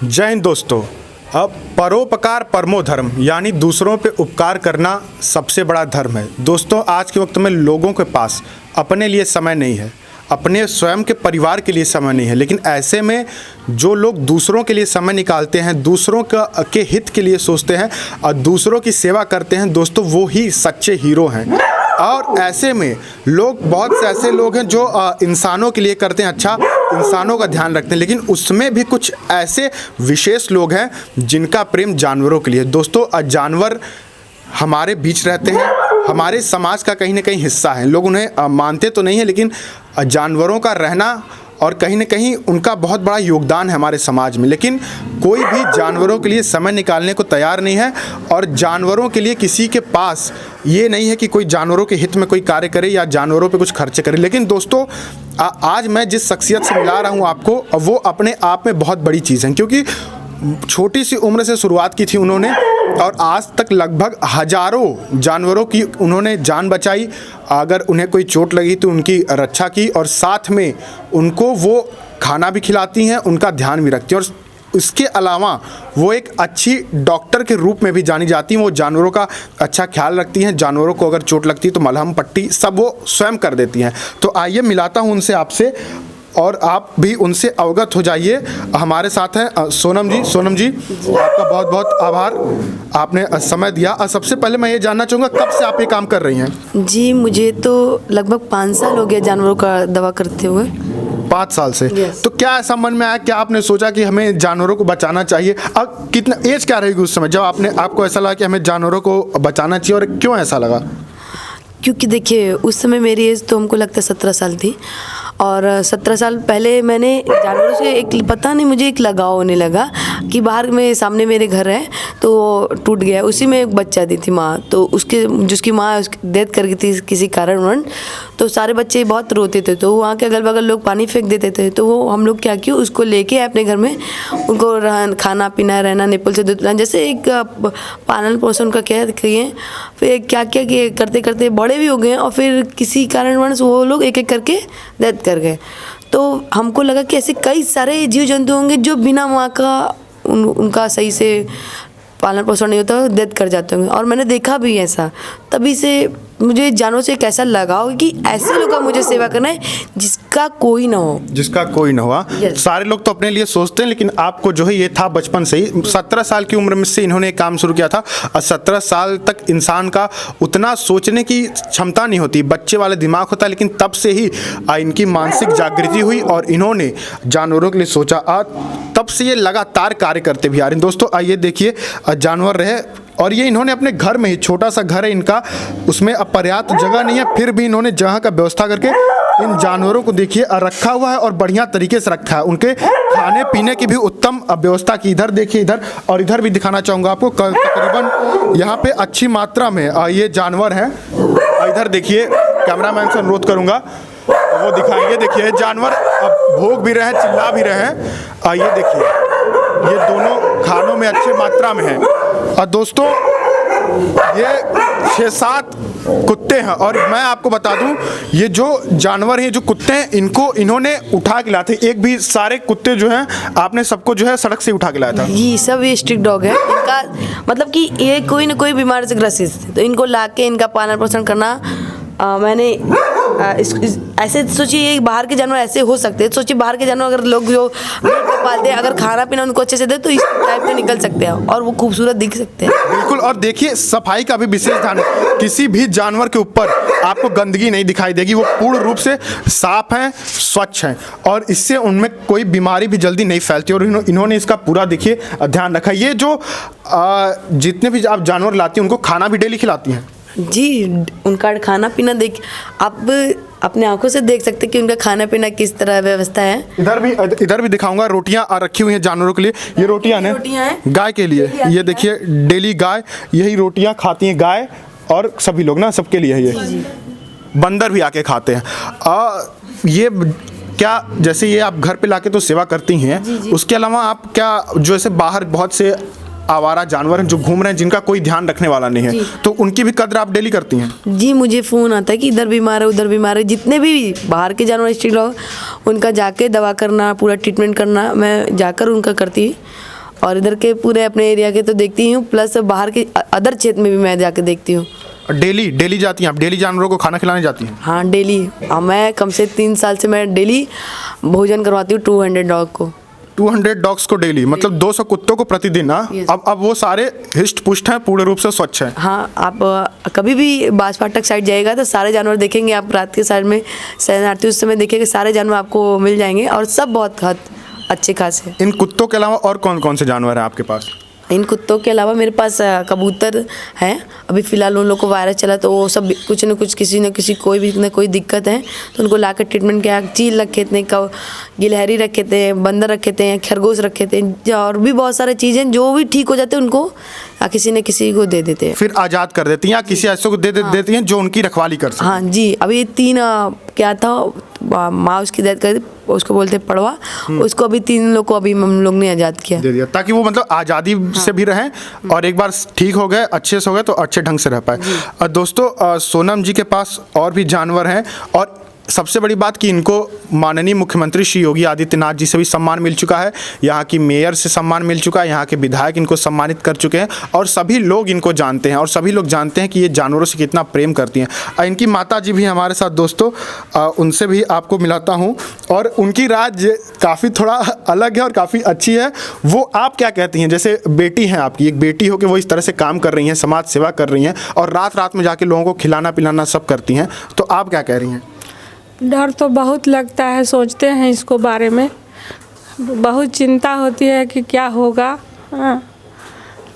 जय हिंद दोस्तों। अब परोपकार परमो धर्म यानी दूसरों पे उपकार करना सबसे बड़ा धर्म है। दोस्तों, आज के वक्त में लोगों के पास अपने लिए समय नहीं है, अपने स्वयं के परिवार के लिए समय नहीं है, लेकिन ऐसे में जो लोग दूसरों के लिए समय निकालते हैं, दूसरों के हित के लिए सोचते हैं और दूसरों की सेवा करते हैं, दोस्तों वो ही सच्चे हीरो हैं। और ऐसे में बहुत से ऐसे लोग हैं जो इंसानों के लिए करते हैं, अच्छा इंसानों का ध्यान रखते हैं, लेकिन उसमें भी कुछ ऐसे विशेष लोग हैं जिनका प्रेम जानवरों के लिए। दोस्तों, जानवर हमारे बीच रहते हैं, हमारे समाज का कहीं ना कहीं हिस्सा है। लोग उन्हें मानते तो नहीं है, लेकिन जानवरों का रहना और कहीं ना कहीं उनका बहुत बड़ा योगदान है हमारे समाज में। लेकिन कोई भी जानवरों के लिए समय निकालने को तैयार नहीं है और जानवरों के लिए किसी के पास ये नहीं है कि कोई जानवरों के हित में कोई कार्य करे या जानवरों पे कुछ खर्च करे। लेकिन दोस्तों, आज मैं जिस शख्सियत से मिला रहा हूँ आपको, वो अपने आप में बहुत बड़ी चीज़ है, क्योंकि छोटी सी उम्र से शुरुआत की थी उन्होंने और आज तक लगभग हजारों जानवरों की उन्होंने जान बचाई। अगर उन्हें कोई चोट लगी तो उनकी रक्षा की और साथ में उनको वो खाना भी खिलाती हैं, उनका ध्यान भी रखती हैं। और इसके अलावा वो एक अच्छी डॉक्टर के रूप में भी जानी जाती हैं। वो जानवरों का अच्छा ख्याल रखती हैं, जानवरों को अगर चोट लगती है तो मलहम पट्टी सब वो स्वयं कर देती हैं। तो आइए मिलाता हूँ उनसे आपसे और आप भी उनसे अवगत हो जाइए। हमारे साथ हैं सोनम जी। सोनम जी, आपका बहुत बहुत आभार, आपने समय दिया। सबसे पहले मैं ये जानना चाहूँगा, कब से आप ये काम कर रही हैं? जी, मुझे तो लगभग 5 साल हो गया जानवरों का दवा करते हुए। 5 साल से? Yes. तो क्या ऐसा मन में आया, क्या आपने सोचा कि हमें जानवरों को बचाना चाहिए? अब कितना एज क्या रहेगी उस समय जब आपको ऐसा लगा कि हमें जानवरों को बचाना चाहिए, और क्यों ऐसा लगा? क्योंकि देखिए, उस समय मेरी एज तो हमको लगता है 17 साल थी और 17 साल पहले मैंने जानवरों से एक पता नहीं मुझे एक लगाव होने लगा कि बाहर में सामने मेरे घर है तो टूट गया, उसी में एक बच्चा दी थी माँ, तो जिसकी माँ डेथ कर गई थी किसी कारणवश। तो सारे बच्चे बहुत रोते थे, तो वहाँ के अगल बगल लोग पानी फेंक देते थे। तो वो हम लोग क्या किए, उसको लेके अपने घर में उनको खाना पीना, रहना, निपल से दूध पिलाना, जैसे एक पालन पोषण का क्या किए। फिर क्या क्या किए, करते करते बड़े भी हो गए और फिर किसी कारणवश वो लोग एक एक करके डेथ कर गए। तो हमको लगा कि ऐसे कई सारे जीव जंतु होंगे जो बिना माँ का उनका सही से पालन पोषण नहीं होता, डेथ कर जाते होंगे। और मैंने देखा भी ऐसा, तभी से मुझे जानवरों से कैसा लगाव कि ऐसे लोग का मुझे सेवा करना है जिसका कोई ना हो। जिसका कोई ना हुआ। Yes. सारे लोग तो अपने लिए सोचते हैं, लेकिन आपको जो है ये था बचपन से ही। 17 साल की उम्र में से इन्होंने काम शुरू किया था और 17 साल तक इंसान का उतना सोचने की क्षमता नहीं होती, बच्चे वाले दिमाग होता है, लेकिन तब से ही इनकी मानसिक जागृति हुई और इन्होंने जानवरों के लिए सोचा। तब से ये लगातार कार्य करते भी आ रहे हैं। दोस्तों, आइए देखिए, जानवर रहे और ये इन्होंने अपने घर में ही, छोटा सा घर है इनका, उसमें अब पर्याप्त जगह नहीं है, फिर भी इन्होंने जगह का व्यवस्था करके इन जानवरों को देखिए रखा हुआ है और बढ़िया तरीके से रखा है। उनके खाने पीने की भी उत्तम व्यवस्था की। इधर देखिए, इधर और इधर भी दिखाना चाहूँगा आपको, तकरीबन यहाँ पे अच्छी मात्रा में ये जानवर हैं। इधर देखिए, कैमरामैन से अनुरोध करूँगा वो दिखाएंगे। देखिए, जानवर अब भोग भी रहे हैं, चिल्ला भी रहे हैं। ये देखिए, ये दोनों खानों में अच्छी मात्रा में हैं। और दोस्तों, ये 6-7 कुत्ते हैं और मैं आपको बता दूं, ये जो जानवर हैं, जो कुत्ते हैं, इन्होंने उठा के लाए थे। एक भी सारे कुत्ते जो हैं आपने सबको जो है सड़क से उठा के लाया था? ये सब ये स्ट्रिक्ट डॉग है। इनका मतलब कि ये कोई ना कोई बीमारी से ग्रसित है, तो इनको लाके इनका पालन पोषण करना मैंने ऐसे सोचिए, ये बाहर के जानवर ऐसे हो सकते हैं। सोचिए, बाहर के जानवर अगर लोग जो पालते हैं, अगर खाना पीना उनको अच्छे से दे तो इस टाइप में निकल सकते हैं और वो खूबसूरत दिख सकते हैं। बिल्कुल। और देखिए, सफाई का भी विशेष ध्यान है। किसी भी जानवर के ऊपर आपको गंदगी नहीं दिखाई देगी, वो पूर्ण रूप से साफ हैं, स्वच्छ हैं और इससे उनमें कोई बीमारी भी जल्दी नहीं फैलती। और इन्होंने इसका पूरा देखिए ध्यान रखा। ये जो जितने भी आप जानवर लाती हैं उनको खाना भी डेली खिलाती हैं? जी, उनका खाना पीना देख आप अपने आंखों से देख सकते हैं कि उनका खाना पीना किस तरह व्यवस्था है। इधर भी दिखाऊंगा, रोटियां रखी हुई हैं जानवरों के लिए। ये रोटियां हैं गाय के लिए। ये देखिए, डेली गाय यही रोटियां खाती हैं, गाय और सभी लोग ना, सबके लिए है ये। बंदर भी आके खाते हैं। ये क्या, जैसे ये आप घर पे लाके तो सेवा करती हैं, उसके अलावा आप क्या जो ऐसे बाहर बहुत से आवारा जानवर हैं जो घूम रहे हैं, जिनका कोई ध्यान रखने वाला नहीं है, तो उनकी भी कद्र आप डेली करती हैं? जी, मुझे फ़ोन आता है कि इधर बीमार है उधर बीमार है, जितने भी बाहर के जानवर स्ट्रीट डॉग उनका जाके दवा करना, पूरा ट्रीटमेंट करना मैं जाकर उनका करती हूँ। और इधर के पूरे अपने एरिया के तो देखती हूँ, प्लस बाहर के अदर क्षेत्र में भी मैं जाके देखती हूँ। डेली जाती हैं आप? डेली जानवरों को खाना खिलाने जाती हैं? हाँ, डेली। मैं कम से 3 साल से मैं डेली भोजन करवाती हूँ 200 डॉग को। 200 डॉग्स को डेली, मतलब 200 कुत्तों को प्रतिदिन? हाँ। Yes. अब वो सारे हिष्ट पुष्ट हैं, पूर्ण रूप से स्वच्छ हैं? हाँ, आप कभी भी बांसफाटक साइड जाइएगा तो सारे जानवर देखेंगे आप। रात के साइड में शरणार्थी उस समय देखेंगे, सारे जानवर आपको मिल जाएंगे और सब बहुत अच्छे खास है। इन कुत्तों के अलावा और कौन कौन से जानवर हैं आपके पास? इन कुत्तों के अलावा मेरे पास कबूतर हैं। अभी फ़िलहाल उन लोग को वायरस चला तो वो सब कुछ न कुछ किसी न किसी कोई दिक्कत है तो उनको लाकर ट्रीटमेंट किया। चील रखे थे, गिलहरी रखे थे, बंदर रखे थे, खरगोश रखे थे, और भी बहुत सारे चीज़ें जो भी ठीक हो जाते हैं उनको किसी न किसी को दे देते हैं। फिर आज़ाद कर देती हैं या किसी ऐसे को देती हैं जो उनकी रखवाली कर सके? हाँ जी, अभी 3 क्या था, माँ उसकी डेथ कर दी, उसको बोलते पड़वा, उसको अभी 3 लोग को अभी हम लोग ने आज़ाद किया, दे दिया, ताकि वो मतलब आज़ादी से भी रहें और एक बार ठीक हो गए, अच्छे से हो गए तो अच्छे ढंग से रह पाए। दोस्तों, सोनम जी के पास और भी जानवर हैं और सबसे बड़ी बात कि इनको माननीय मुख्यमंत्री श्री योगी आदित्यनाथ जी से भी सम्मान मिल चुका है, यहाँ की मेयर से सम्मान मिल चुका है, यहाँ के विधायक इनको सम्मानित कर चुके हैं और सभी लोग इनको जानते हैं और सभी लोग जानते हैं कि ये जानवरों से कितना प्रेम करती हैं। इनकी माता जी भी हमारे साथ दोस्तों, उनसे भी आपको मिलाता हूँ और उनकी राय काफ़ी थोड़ा अलग है और काफ़ी अच्छी है। वो आप क्या कहती हैं? जैसे बेटी हैं आपकी, एक बेटी हो के वो इस तरह से काम कर रही हैं, समाज सेवा कर रही हैं और रात रात में जाके लोगों को खिलाना पिलाना सब करती हैं, तो आप क्या कह रही हैं? डर तो बहुत लगता है, सोचते हैं इसको बारे में, बहुत चिंता होती है कि क्या होगा। हाँ,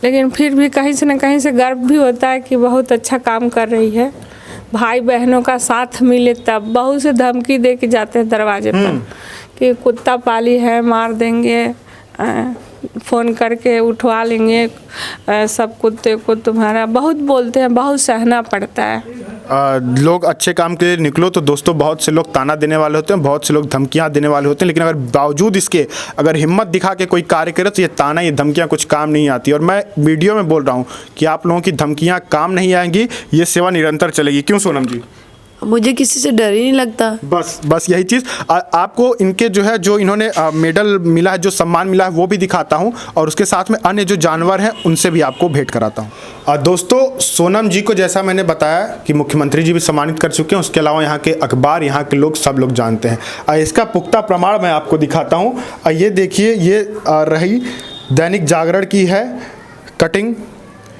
लेकिन फिर भी कहीं से न कहीं से गर्व भी होता है कि बहुत अच्छा काम कर रही है। भाई बहनों का साथ मिले तब बहुत से धमकी दे के जाते हैं दरवाजे पर कि कुत्ता पाली है, मार देंगे, फ़ोन करके उठवा लेंगे सब कुत्ते को तुम्हारा, बहुत बोलते हैं, बहुत सहना पड़ता है। लोग अच्छे काम के लिए निकलो तो दोस्तों बहुत से लोग ताना देने वाले होते हैं, बहुत से लोग धमकियां देने वाले होते हैं, लेकिन अगर बावजूद इसके अगर हिम्मत दिखा के कोई कार्य करे तो ये ताना, ये धमकियां कुछ काम नहीं आती। और मैं वीडियो में बोल रहा हूं कि आप लोगों की धमकियां काम नहीं आएंगी, ये सेवा निरंतर चलेगी। क्यों सोनम जी? मुझे किसी से डर ही नहीं लगता। बस यही चीज़ आपको इनके जो है, जो इन्होंने मेडल मिला है, जो सम्मान मिला है, वो भी दिखाता हूं और उसके साथ में अन्य जो जानवर हैं उनसे भी आपको भेंट कराता हूं। दोस्तों, सोनम जी को जैसा मैंने बताया कि मुख्यमंत्री जी भी सम्मानित कर चुके हैं, उसके अलावा यहाँ के अखबार, यहाँ के लोग सब लोग जानते हैं। इसका पुख्ता प्रमाण मैं आपको दिखाता हूँ। ये देखिए, ये रही दैनिक जागरण की है कटिंग,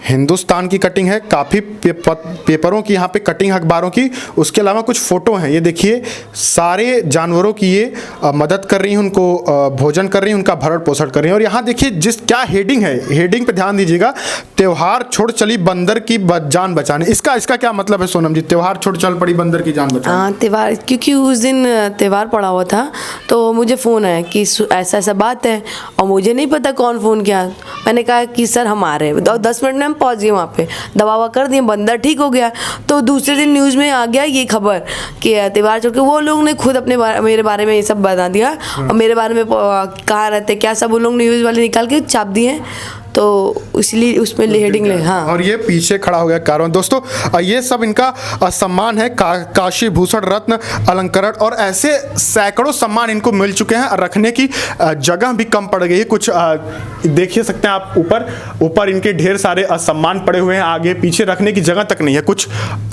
हिंदुस्तान की कटिंग है, काफ़ी पेपरों की यहाँ पे कटिंग, अखबारों की। उसके अलावा कुछ फ़ोटो हैं, ये देखिए, सारे जानवरों की ये मदद कर रही हैं, उनको भोजन कर रही हैं, उनका भरण पोषण कर रही हैं। और यहाँ देखिए क्या हेडिंग है, हेडिंग पे ध्यान दीजिएगा, त्योहार छोड़ चली बंदर की जान बचाने। इसका क्या मतलब है सोनम जी? त्योहार छोड़ चल पड़ी बंदर की जान बचाने? हाँ, त्योहार, क्योंकि उस दिन त्यौहार पड़ा हुआ था तो मुझे फ़ोन आया कि ऐसा ऐसा बात है और मुझे नहीं पता कौन फ़ोन किया। मैंने कहा कि सर हम आ रहे हैं, 10 मिनट में पहुंच गए वहाँ पे, दवा ववा कर दिए, बंदर ठीक हो गया। तो दूसरे दिन न्यूज़ में आ गया ये खबर कि त्योहार छोड़ के वो लोग ने खुद मेरे बारे में ये सब बता दिया और मेरे बारे में कहाँ रहते क्या सब उन लोग न्यूज़ वाले निकाल के छाप दिए, तो इसलिए उसमें हेडिंग ले। हाँ, और ये पीछे खड़ा हो गया कारवां। दोस्तों, ये सब इनका सम्मान है, काशी भूषण रत्न अलंकरण, और ऐसे सैकड़ों सम्मान इनको मिल चुके हैं। रखने की जगह भी कम पड़ गई है। कुछ देखिए सकते हैं आप, ऊपर इनके ढेर सारे सम्मान पड़े हुए हैं, आगे पीछे रखने की जगह तक नहीं है, कुछ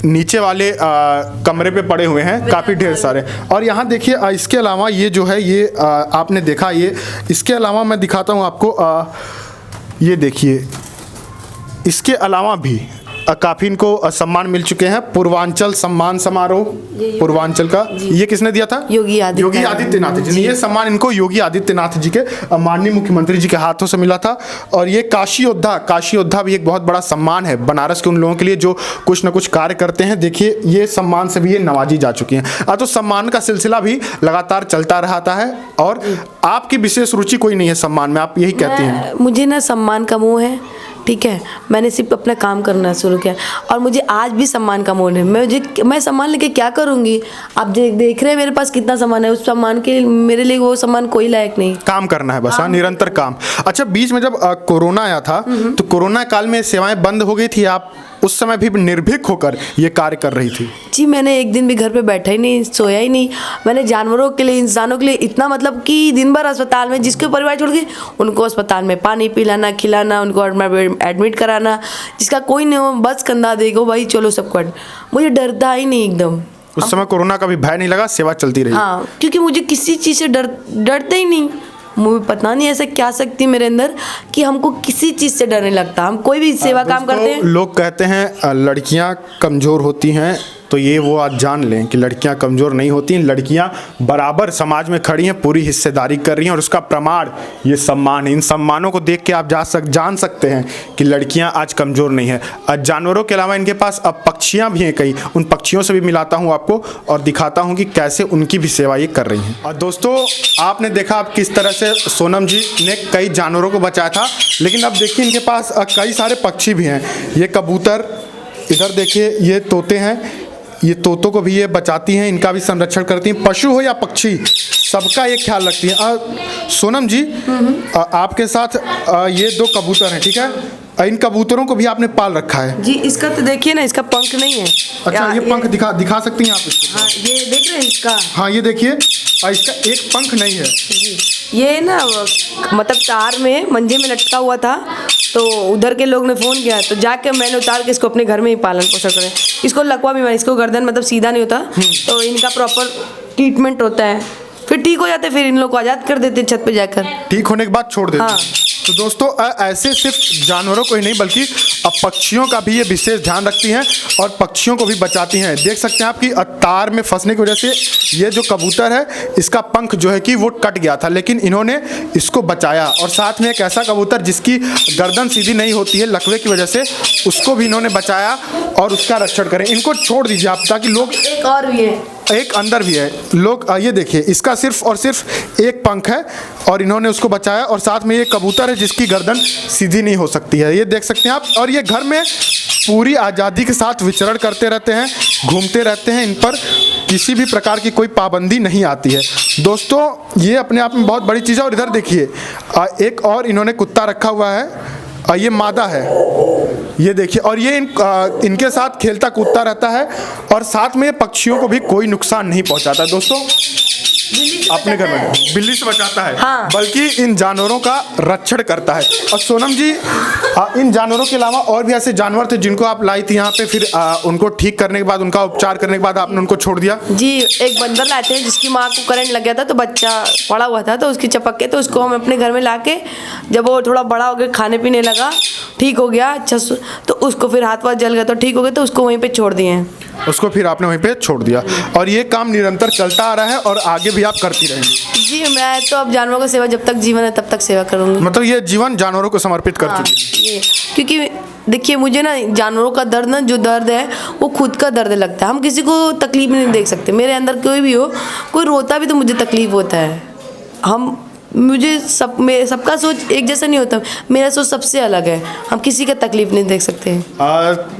नीचे वाले कमरे पे पड़े हुए हैं काफ़ी ढेर सारे। और यहाँ देखिए, इसके अलावा ये जो है, ये आपने देखा, ये इसके अलावा मैं दिखाता हूँ आपको, ये देखिए, इसके अलावा भी काफ़ी इनको सम्मान मिल चुके हैं। पूर्वांचल सम्मान समारोह, पूर्वांचल का, ये किसने दिया था? योगी आदित्यनाथ जी। ये सम्मान इनको योगी आदित्यनाथ जी के माननीय मुख्यमंत्री जी के हाथों से मिला था। और ये काशी योद्धा भी एक बहुत बड़ा सम्मान है बनारस के उन लोगों के लिए जो कुछ न कुछ कार्य करते हैं। देखिए, ये सम्मान से भी ये नवाजी जा चुकी हैं। तो सम्मान का सिलसिला भी लगातार चलता रहता है और आपकी विशेष रुचि कोई नहीं है सम्मान में, आप यही कहती हैं? मुझे ना सम्मान का मोह है, ठीक है, मैंने सिर्फ अपना काम करना शुरू किया और मुझे आज भी सम्मान का मोल है। मैं सम्मान लेके क्या करूँगी? आप देख रहे हैं मेरे पास कितना सम्मान है, उस सम्मान के मेरे लिए वो सम्मान कोई लायक नहीं। काम करना है बस, हाँ, निरंतर काम। अच्छा, बीच में जब कोरोना आया था तो कोरोना काल में सेवाएं बंद हो गई थी, आप उस समय भी निर्भीक होकर ये कार्य कर रही थी? जी, मैंने एक दिन भी घर पे बैठा ही नहीं, सोया ही नहीं। मैंने जानवरों के लिए, इंसानों के लिए इतना मतलब कि दिन भर अस्पताल में, जिसके परिवार छोड़ के उनको अस्पताल में पानी पिलाना, खिलाना, उनको एडमिट कराना, जिसका कोई नहीं हो बस कंधा देगा भाई चलो सबको। मुझे डरता ही नहीं एकदम। उस समय कोरोना का भी भय नहीं लगा, सेवा चलती रही? हाँ, क्योंकि मुझे किसी चीज़ से डरते ही नहीं। मुझे पता नहीं ऐसा क्या शक्ति मेरे अंदर कि हमको किसी चीज़ से डर नहीं लगता। हम कोई भी सेवा काम करते हैं। लोग कहते हैं लड़कियां कमज़ोर होती हैं, तो ये वो आज जान लें कि लड़कियां कमज़ोर नहीं होती हैं। लड़कियां बराबर समाज में खड़ी हैं, पूरी हिस्सेदारी कर रही हैं और उसका प्रमाण ये सम्मान है। इन सम्मानों को देख के आप जान सकते हैं कि लड़कियां आज कमज़ोर नहीं हैं। जानवरों के अलावा इनके पास अब पक्षियां भी हैं कई, उन पक्षियों से भी मिलाता हूं आपको और दिखाता हूं कि कैसे उनकी भी सेवा ये कर रही हैं। और दोस्तों, आपने देखा आप किस तरह से सोनम जी ने कई जानवरों को बचाया था, लेकिन अब देखिए इनके पास कई सारे पक्षी भी हैं। ये कबूतर, इधर देखिए ये तोते हैं, ये तोतों को भी ये बचाती हैं, इनका भी संरक्षण करती हैं। पशु हो या पक्षी, सबका ये ख्याल रखती हैं। सोनम जी, आपके साथ ये 2 कबूतर हैं, ठीक है? इन कबूतरों को भी आपने पाल रखा है? जी, इसका तो देखिए ना, इसका पंख नहीं है। अच्छा, ये पंख दिखा सकती हैं आप इसको? हाँ, ये देख रहे हैं इसका? हाँ, ये देखिए, इसका एक पंख नहीं है। जी, ये ना मतलब तार में मंजे में लटका हुआ था, तो उधर के लोग ने फ़ोन किया, तो जाके मैंने उतार के इसको अपने घर में ही पालन पोषण करें। इसको लकवा बीमारी, इसको गर्दन मतलब सीधा नहीं होता, तो इनका प्रॉपर ट्रीटमेंट होता है, फिर ठीक हो जाते, फिर इन लोग को आज़ाद कर देते छत पे जाकर। ठीक होने के बाद छोड़ देते। हाँ। तो दोस्तों, ऐसे सिर्फ जानवरों को ही नहीं बल्कि अब पक्षियों का भी ये विशेष ध्यान रखती हैं और पक्षियों को भी बचाती हैं। देख सकते हैं आप कि तार में फंसने की वजह से ये जो कबूतर है, इसका पंख जो है कि वो कट गया था, लेकिन इन्होंने इसको बचाया। और साथ में एक ऐसा कबूतर जिसकी गर्दन सीधी नहीं होती है लकवे की वजह से, उसको भी इन्होंने बचाया और उसका रक्षण करें। इनको छोड़ दीजिए आप, ताकि लोग, एक और भी है, एक अंदर भी है लोग, ये देखिए इसका सिर्फ और सिर्फ एक पंख है और इन्होंने उसको बचाया। और साथ में ये कबूतर है जिसकी गर्दन सीधी नहीं हो सकती है, ये देख सकते हैं आप। और ये घर में पूरी आज़ादी के साथ विचरण करते रहते हैं, घूमते रहते हैं, इन पर किसी भी प्रकार की कोई पाबंदी नहीं आती है। दोस्तों, ये अपने आप में बहुत बड़ी चीज़ है। और इधर देखिए एक और इन्होंने कुत्ता रखा हुआ है, ये मादा है, ये देखिए। और ये इनके साथ खेलता कूदता रहता है और साथ में पक्षियों को भी कोई नुकसान नहीं पहुंचाता। दोस्तों, अपने घर में बिल्ली से बचाता है, हाँ। बल्कि इन जानवरों का रक्षण करता है। और सोनम जी, इन जानवरों के अलावा और भी ऐसे जानवर थे जिनको आप लाई थी यहाँ पे, फिर उनको ठीक करने के बाद, उनका उपचार करने के बाद आपने उनको छोड़ दिया? जी, एक बंदर लाते हैं जिसकी माँ को करंट लग गया था, तो बच्चा पड़ा हुआ था, तो उसकी चपक के, तो उसको हम अपने घर में लाके, जब वो थोड़ा बड़ा हो गया, खाने पीने लगा, ठीक हो गया अच्छा, तो उसको फिर हाथ वाथ जल गया तो ठीक हो गया, तो उसको वहीं पे छोड़ दिए हैं। उसको फिर आपने वहीं पे छोड़ दिया और ये काम निरंतर चलता आ रहा है और आगे भी आप करती रहेंगी? जी, मैं तो अब जानवरों की सेवा, जब तक जीवन है तब तक सेवा करूँगी। मतलब ये जीवन जानवरों को समर्पित कर चुकी है? ये क्योंकि देखिए, मुझे ना जानवरों का दर्द, ना जो दर्द है वो खुद का दर्द लगता है। हम किसी को तकलीफ नहीं देख सकते। मेरे अंदर कोई भी हो, कोई रोता भी तो मुझे तकलीफ होता है। मुझे सबका सोच एक जैसा नहीं होता, मेरा सोच सबसे अलग है। हम किसी का तकलीफ नहीं देख सकते।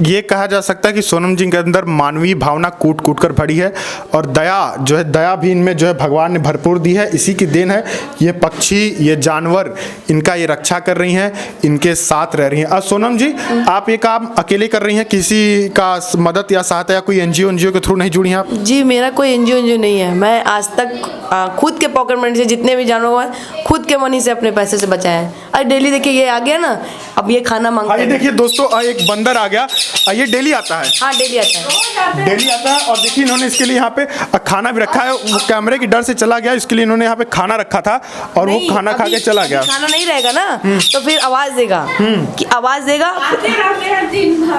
ये कहा जा सकता है कि सोनम जी के अंदर मानवीय भावना कूट कूट कर भरी है और दया जो है, दया भी इनमें जो है भगवान ने भरपूर दी है। इसी की देन है ये पक्षी, ये जानवर, इनका ये रक्षा कर रही हैं, इनके साथ रह रही हैं। सोनम जी, आप ये काम अकेले कर रही हैं, किसी का मदद या सहायता या कोई एनजीओ के थ्रू नहीं जुड़ी हैं आप? जी, मेरा कोई एनजीओ नहीं है। मैं आज तक खुद के पॉकेट मनी से जितने भी जानवर खुद के मनी से अपने पैसे से बचाया है। अरे डेली देखिए ये आ गया ना, अब ये खाना मांगता है। ये देखिए दोस्तों, एक बंदर आ गया, ये डेली आता है। हाँ, डेली आता है, डेली आता है। और देखिए इन्होंने इसके लिए यहाँ पे खाना भी रखा है। वो कैमरे की डर से चला गया, इसके लिए इन्होंने यहाँ पे खाना रखा था और वो खाना खा के चला गया। खाना नहीं रहेगा ना, तो फिर आवाज देगा कि आवाज देगा,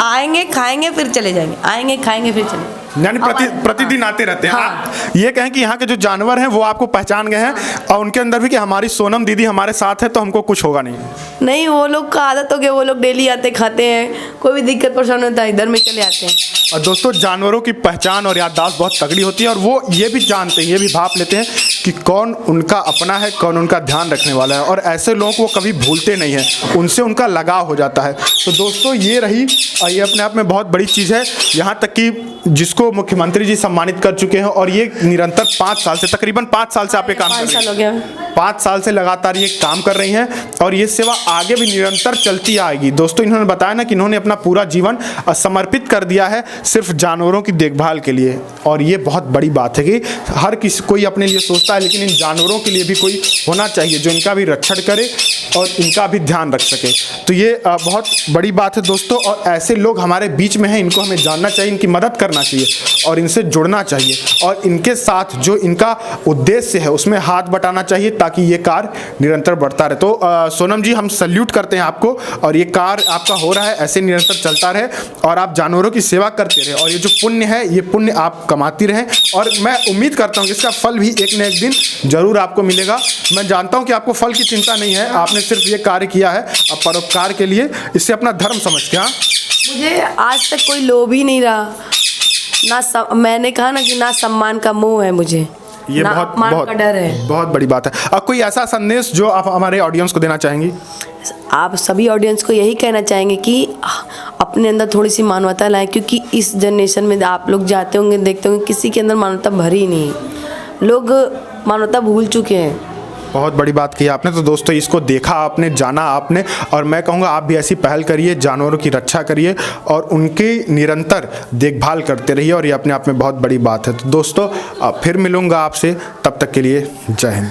आएंगे खाएंगे फिर चले जाएंगे, आएंगे खाएंगे फिर चले। यानी प्रतिदिन आते रहते हैं। हाँ। आप ये कहें कि यहाँ के जो जानवर हैं वो आपको पहचान गए हैं और उनके अंदर भी कि हमारी सोनम दीदी हमारे साथ है तो हमको कुछ होगा नहीं। वो लोग का आदत हो गया, वो लोग डेली आते खाते हैं, कोई भी दिक्कत परेशानी होता है इधर में चले आते हैं। और दोस्तों, जानवरों की पहचान और याददाश्त बहुत तगड़ी होती है और वो ये भी जानते हैं, ये भी भाप लेते हैं कि कौन उनका अपना है, कौन उनका ध्यान रखने वाला है, और ऐसे लोगों को वो कभी भूलते नहीं हैं, उनसे उनका लगाव हो जाता है। तो दोस्तों ये रही, ये अपने आप में बहुत बड़ी चीज़ है। यहाँ तक कि जिसको मुख्यमंत्री जी सम्मानित कर चुके हैं, और ये निरंतर 5 साल से, तकरीबन 5 साल से आप ये काम कर 5 रही साल हैं। हो गया। 5 साल से लगातार ये काम कर रही हैं, और ये सेवा आगे भी निरंतर चलती आएगी। दोस्तों इन्होंने बताया ना कि इन्होंने अपना पूरा जीवन समर्पित कर दिया है सिर्फ जानवरों की देखभाल के लिए, और ये बहुत बड़ी बात है कि हर किसी कोई अपने लिए सोचता है, लेकिन इन जानवरों के लिए भी कोई होना चाहिए जो इनका भी रक्षण करे और इनका भी ध्यान रख सके। तो ये बहुत बड़ी बात है दोस्तों, और ऐसे लोग हमारे बीच में हैं, इनको हमें जानना चाहिए, इनकी मदद करना चाहिए और इनसे जुड़ना चाहिए, और इनके साथ जो इनका उद्देश्य है उसमें हाथ बटाना चाहिए, ताकि ये कार्य निरंतर बढ़ता रहे। तो सोनम जी, हम सल्यूट करते हैं आपको, और ये कार्य आपका हो रहा है, ऐसे निरंतर चलता रहे और आप जानवरों की सेवा करते रहे, और ये जो पुण्य है ये पुण्य आप कमाती रहें, और मैं उम्मीद करता हूँ कि इसका फल भी एक न एक दिन जरूर आपको मिलेगा। मैं जानता हूँ कि आपको फल की चिंता नहीं है, आपने सिर्फ ये कार्य किया है अब परोपकार के लिए, इसे अपना धर्म समझ के। हाँ, मुझे आज तक कोई लोभ ही नहीं रहा ना, मैंने कहा ना कि ना सम्मान का मोह है मुझे, ये ना बहुत अपमान बहुत का डर है। बहुत बड़ी बात है। अब कोई ऐसा संदेश जो आप हमारे ऑडियंस को देना चाहेंगी? आप सभी ऑडियंस को यही कहना चाहेंगे कि अपने अंदर थोड़ी सी मानवता लाएं, क्योंकि इस जनरेशन में आप लोग जाते होंगे, देखते होंगे, किसी के अंदर मानवता भरी नहीं है, लोग मानवता भूल चुके हैं। बहुत बड़ी बात की आपने। तो दोस्तों इसको देखा आपने, जाना आपने, और मैं कहूँगा आप भी ऐसी पहल करिए, जानवरों की रक्षा करिए और उनकी निरंतर देखभाल करते रहिए, और ये अपने आप में बहुत बड़ी बात है। तो दोस्तों फिर मिलूँगा आपसे, तब तक के लिए जय हिंद।